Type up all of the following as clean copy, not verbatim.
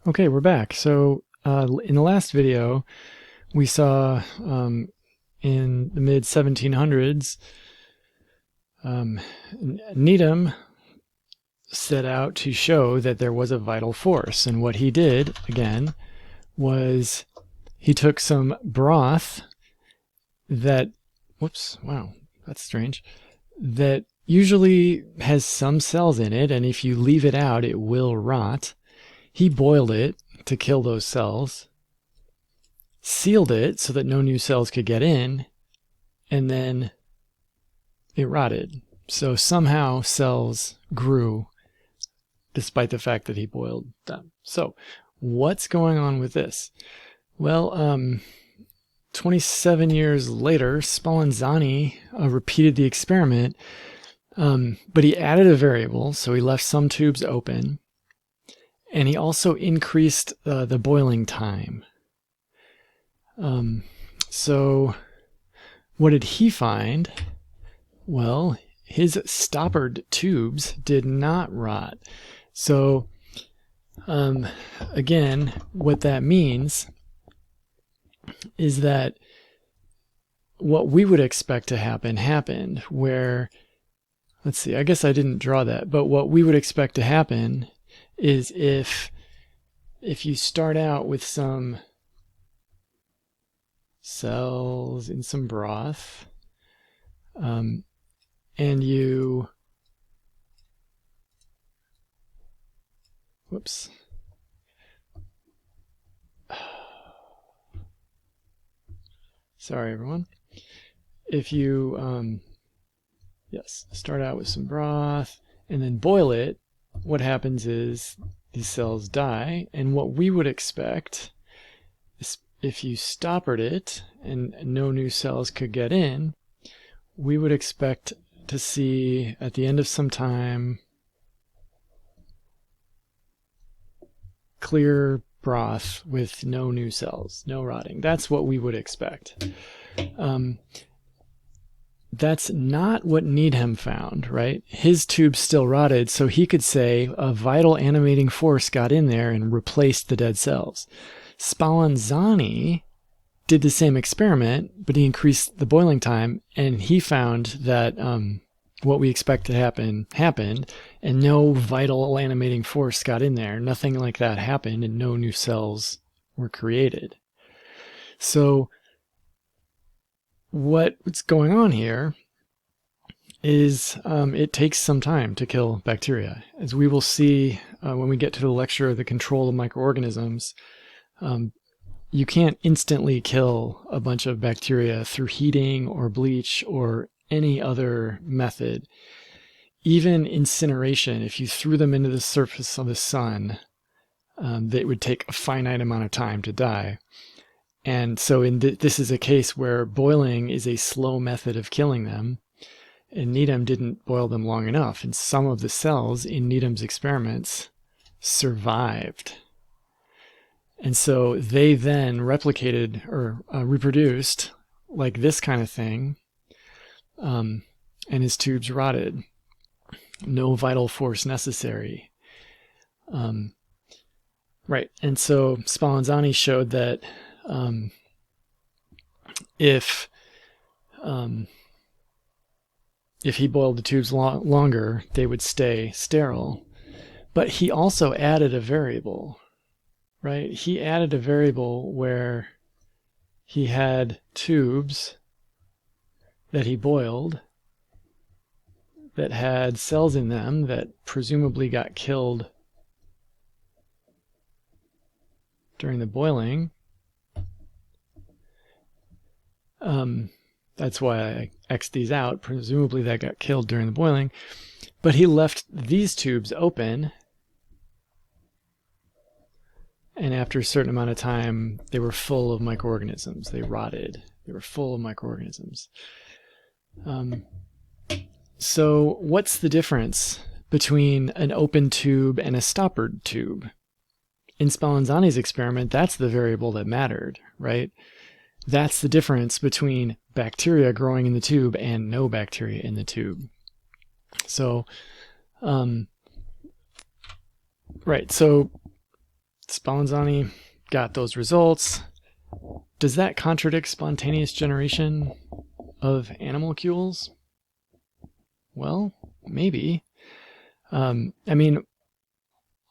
Okay, we're back. So in the last video, we saw in the mid 1700s, Needham set out to show that there was a vital force. And what he did, again, was he took some broth that, whoops, wow, that's strange, that usually has some cells in it, and if you leave it out, it will rot. He boiled it to kill those cells, sealed it so that no new cells could get in, and then it rotted. So somehow cells grew despite the fact that he boiled them. So what's going on with this? Well, 27 years later, Spallanzani repeated the experiment, but he added a variable, so he left some tubes open, and he also increased the boiling time. So what did he find? Well, his stoppered tubes did not rot. So again, what that means is that what we would expect to happen happened, where, let's see, I guess I didn't draw that, but what we would expect to happen is if you start out with some cells in some broth, and you, whoops, sorry everyone, if you yes, start out with some broth and then boil it, what happens is these cells die, and what we would expect is if you stoppered it and no new cells could get in, we would expect to see at the end of some time clear broth with no new cells, no rotting. That's what we would expect. That's not what Needham found, right? His tubes still rotted, so he could say a vital animating force got in there and replaced the dead cells. Spallanzani did the same experiment, but he increased the boiling time, and he found that what we expect to happen happened, and no vital animating force got in there. Nothing like that happened, and no new cells were created. So what's going on here is it takes some time to kill bacteria. As we will see when we get to the lecture of the control of microorganisms, you can't instantly kill a bunch of bacteria through heating or bleach or any other method. Even incineration, if you threw them into the surface of the sun, they would take a finite amount of time to die. And so this is a case where boiling is a slow method of killing them, and Needham didn't boil them long enough, and some of the cells in Needham's experiments survived. And so they then replicated or reproduced like this kind of thing, and his tubes rotted. No vital force necessary. Right, and so Spallanzani showed that if he boiled the tubes longer, they would stay sterile. But he also added a variable, right? He added a variable where he had tubes that he boiled that had cells in them that presumably got killed during the boiling. That's why I X'd these out. Presumably that got killed during the boiling. But he left these tubes open, and after a certain amount of time, they were full of microorganisms. They rotted. They were full of microorganisms. So what's the difference between an open tube and a stoppered tube? In Spallanzani's experiment, that's the variable that mattered, right? That's the difference between bacteria growing in the tube and no bacteria in the tube. So, right, so Spallanzani got those results. Does that contradict spontaneous generation of animalcules? Well, maybe. I mean,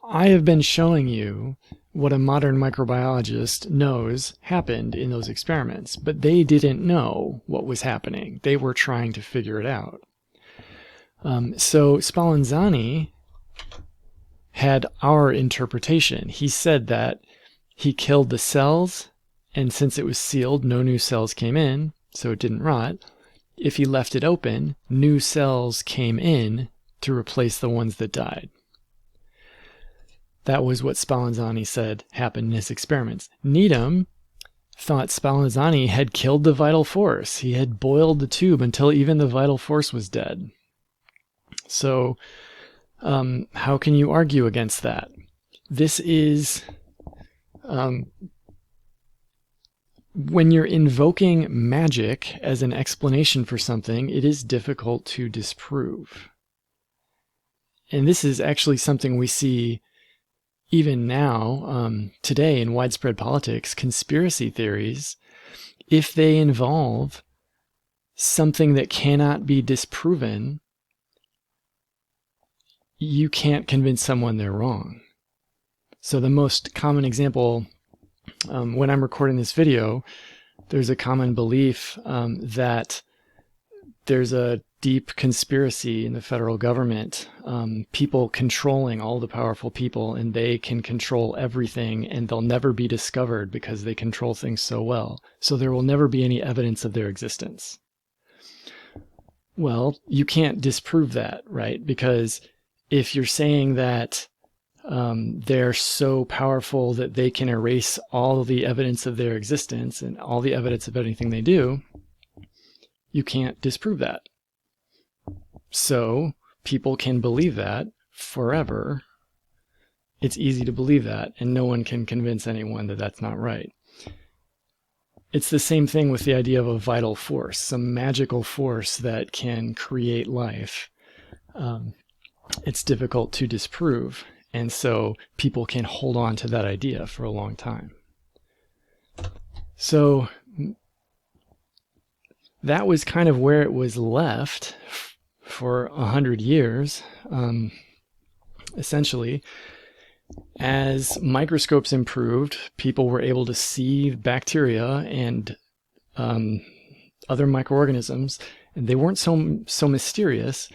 I have been showing you what a modern microbiologist knows happened in those experiments, but they didn't know what was happening. They were trying to figure it out. So Spallanzani had our interpretation. He said that he killed the cells, and since it was sealed, no new cells came in, so it didn't rot. If he left it open, new cells came in to replace the ones that died. That was what Spallanzani said happened in his experiments. Needham thought Spallanzani had killed the vital force. He had boiled the tube until even the vital force was dead. So, how can you argue against that? This is, when you're invoking magic as an explanation for something, it is difficult to disprove. And this is actually something we see even now, today in widespread politics. Conspiracy theories, if they involve something that cannot be disproven, you can't convince someone they're wrong. So the most common example, when I'm recording this video, there's a common belief that there's a deep conspiracy in the federal government, people controlling all the powerful people, and they can control everything, and they'll never be discovered because they control things so well. So there will never be any evidence of their existence. Well, you can't disprove that, right? Because if you're saying that they're so powerful that they can erase all the evidence of their existence and all the evidence of anything they do, you can't disprove that. So people can believe that forever. It's easy to believe that, and no one can convince anyone that that's not right. It's the same thing with the idea of a vital force, some magical force that can create life. It's difficult to disprove, and so people can hold on to that idea for a long time. So that was kind of where it was left for 100 years, essentially. As microscopes improved, people were able to see bacteria and other microorganisms, and they weren't so mysterious,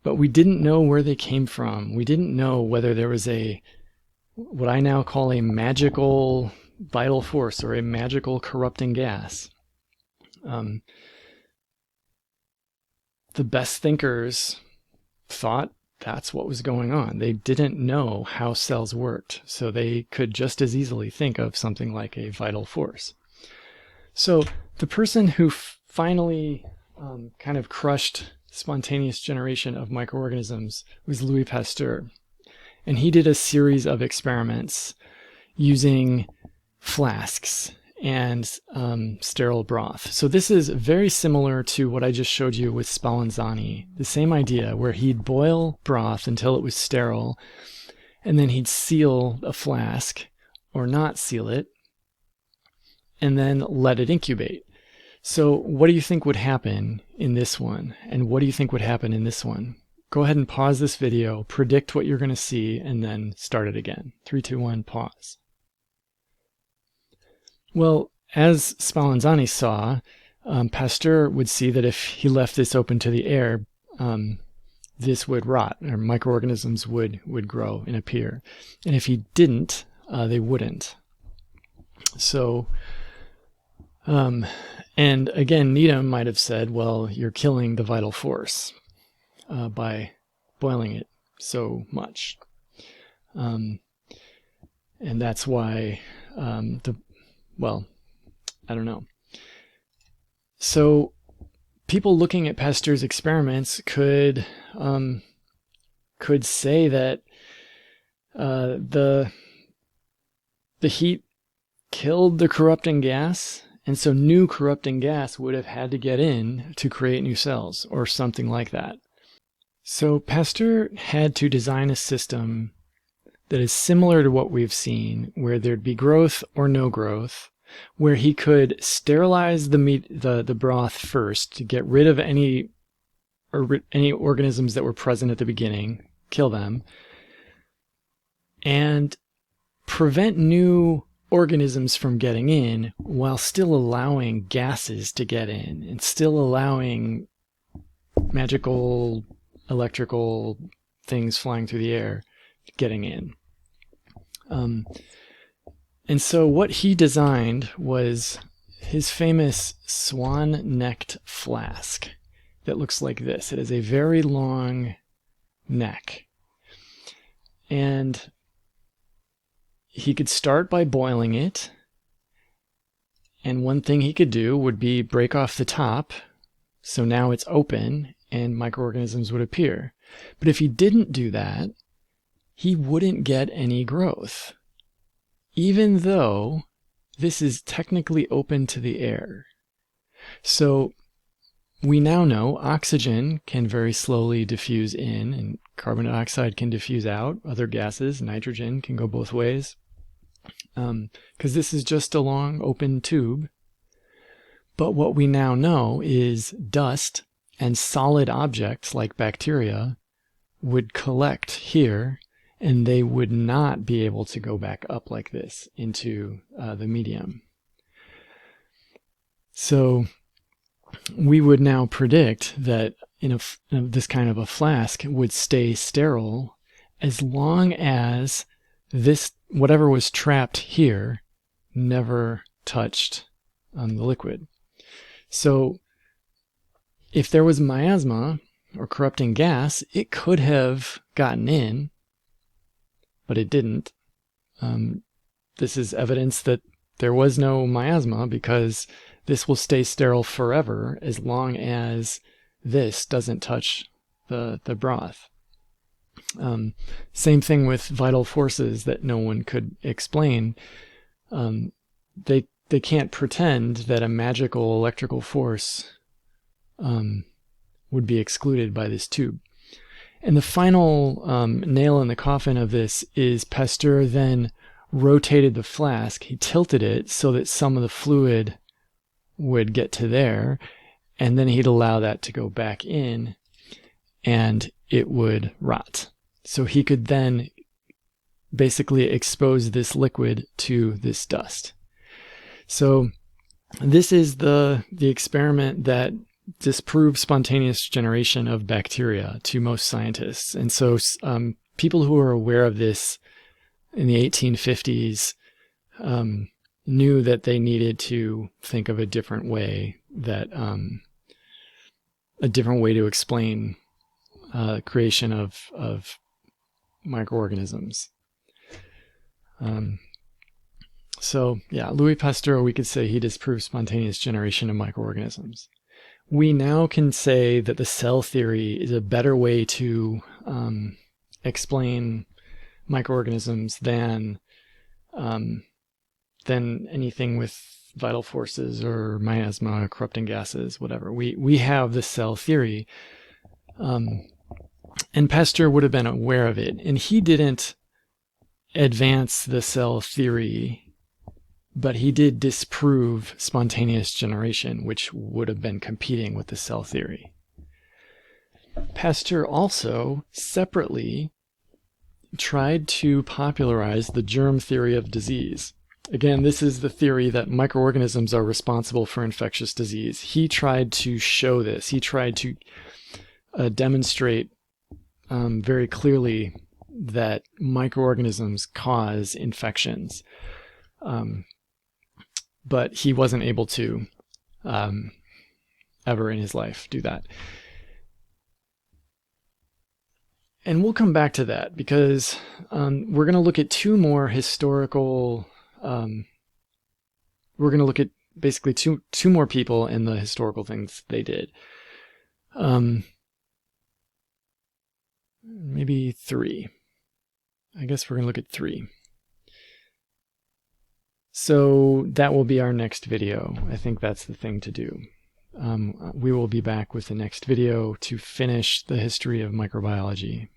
but we didn't know where they came from. We didn't know whether there was what I now call a magical vital force or a magical corrupting gas. The best thinkers thought that's what was going on. They didn't know how cells worked, so they could just as easily think of something like a vital force. So the person who finally kind of crushed spontaneous generation of microorganisms was Louis Pasteur. And he did a series of experiments using flasks and sterile broth. So this is very similar to what I just showed you with Spallanzani. The same idea, where he'd boil broth until it was sterile, and then he'd seal a flask, or not seal it, and then let it incubate. So what do you think would happen in this one? And what do you think would happen in this one? Go ahead and pause this video, predict what you're going to see, and then start it again. 3, 2, 1, pause. Well, as Spallanzani saw, Pasteur would see that if he left this open to the air, this would rot, or microorganisms would grow and appear. And if he didn't, they wouldn't. So, and again, Needham might have said, well, you're killing the vital force by boiling it so much. And that's why well, I don't know. So people looking at Pasteur's experiments could say that the heat killed the corrupting gas, and so new corrupting gas would have had to get in to create new cells, or something like that. So Pasteur had to design a system that is similar to what we've seen, where there'd be growth or no growth, where he could sterilize the broth first to get rid of any organisms that were present at the beginning, kill them, and prevent new organisms from getting in while still allowing gases to get in and still allowing magical electrical things flying through the air getting in. And so what he designed was his famous swan-necked flask that looks like this. It has a very long neck. And he could start by boiling it. And one thing he could do would be break off the top. So now it's open and microorganisms would appear. But if he didn't do that, he wouldn't get any growth, even though this is technically open to the air. So we now know oxygen can very slowly diffuse in, and carbon dioxide can diffuse out. Other gases, nitrogen, can go both ways. Because this is just a long open tube. But what we now know is dust and solid objects like bacteria would collect here, and they would not be able to go back up like this into the medium. So we would now predict that this kind of a flask would stay sterile as long as this, whatever was trapped here, never touched the liquid. So if there was miasma or corrupting gas, it could have gotten in, but it didn't. This is evidence that there was no miasma, because this will stay sterile forever as long as this doesn't touch the broth. Same thing with vital forces that no one could explain. They can't pretend that a magical electrical force would be excluded by this tube. And the final nail in the coffin of this is Pasteur then rotated the flask. He tilted it so that some of the fluid would get to there, and then he'd allow that to go back in, and it would rot. So he could then basically expose this liquid to this dust. So this is the experiment that disproves spontaneous generation of bacteria to most scientists. And so people who were aware of this in the 1850s knew that they needed to think of a different way, a different way to explain creation of microorganisms. So yeah, Louis Pasteur, we could say he disproved spontaneous generation of microorganisms. We now can say that the cell theory is a better way to explain microorganisms than anything with vital forces or miasma or corrupting gases, whatever. We have the cell theory, and Pasteur would have been aware of it, and he didn't advance the cell theory, but he did disprove spontaneous generation, which would have been competing with the cell theory. Pasteur also separately tried to popularize the germ theory of disease. Again, this is the theory that microorganisms are responsible for infectious disease. He tried to show this. He tried to demonstrate very clearly that microorganisms cause infections. But he wasn't able to ever in his life do that. And we'll come back to that, because we're going to look at two more historical... we're going to look at basically two more people and the historical things they did. Maybe three. I guess we're going to look at three. So that will be our next video. I think that's the thing to do. We will be back with the next video to finish the history of microbiology.